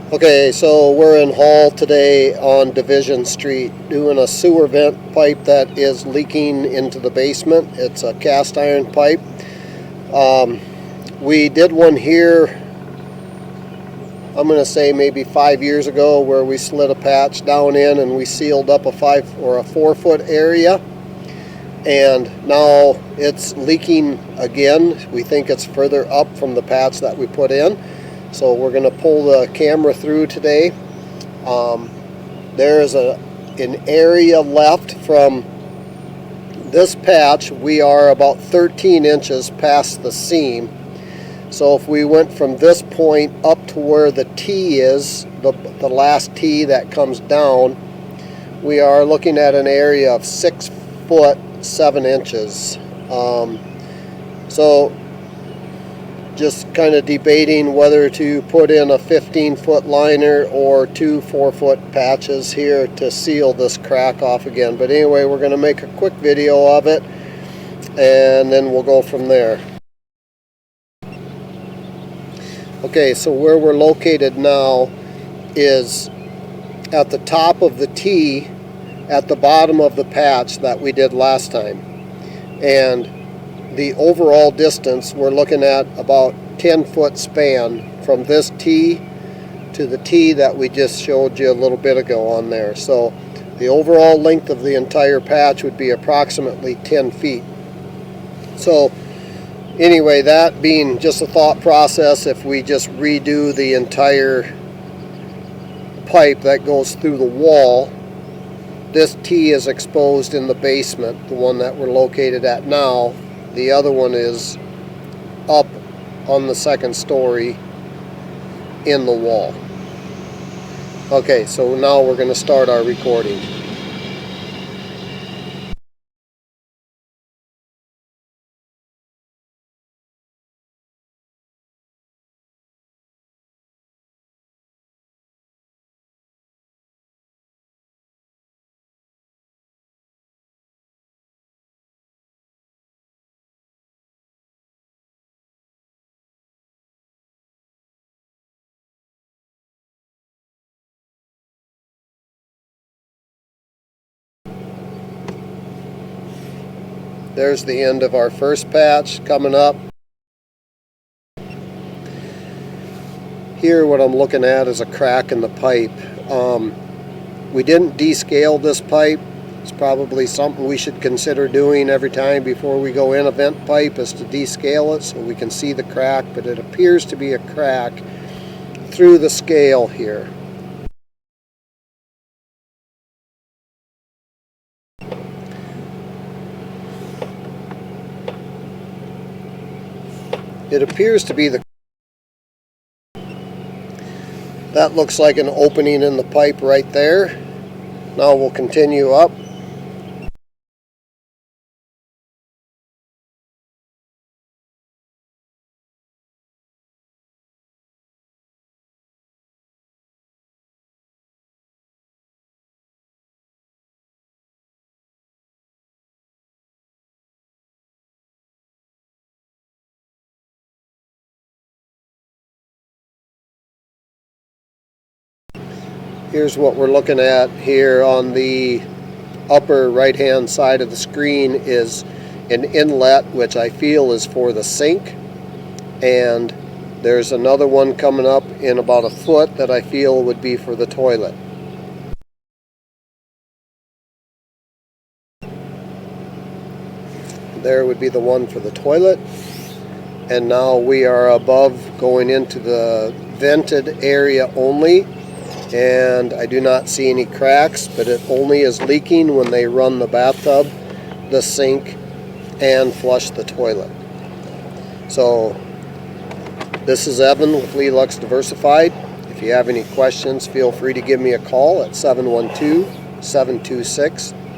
Okay, so we're in Hall today on Division Street doing a sewer vent pipe that is leaking into the basement. It's a cast iron pipe. We did one here, I'm going to say maybe 5 years ago, where we slid a patch down in and we sealed up a 4 foot area. And now it's leaking again. We think it's further up from the patch that we put in. So we're going to pull the camera through today. There's an area left from this patch. We are about 13 inches past the seam. So if we went from this point up to where the T is, the last T that comes down, we are looking at an area of 6 foot 7 inches. So just kind of debating whether to put in a 15-foot liner or 2 4-foot patches here to seal this crack off again. But anyway, we're going to make a quick video of it and then we'll go from there. Okay, so where we're located now is at the top of the T at the bottom of the patch that we did last time. And the overall distance, we're looking at about 10-foot span from this T to the T that we just showed you a little bit ago on there. So the overall length of the entire patch would be approximately 10 feet. So anyway, that being just a thought process, if we just redo the entire pipe that goes through the wall, this T is exposed in the basement, the one that we're located at now. The other one is up on the second story in the wall. Okay, so now we're going to start our recording. There's the end of our first patch coming up. Here what I'm looking at is a crack in the pipe. We didn't descale this pipe. It's probably something we should consider doing every time before we go in a vent pipe, is to descale it so we can see the crack, but it appears to be a crack through the scale here. It appears to be that looks like an opening in the pipe right there. Now we'll continue up. Here's what we're looking at here on the upper right hand side of the screen is an inlet, which I feel is for the sink, and there's another one coming up in about a foot that I feel would be for the toilet. There would be the one for the toilet, and now we are above going into the vented area only. And I do not see any cracks, but it only is leaking when they run the bathtub, the sink, and flush the toilet. So this is Evan with Lee-Lux Diversified. If you have any questions, feel free to give me a call at 712-726-3600.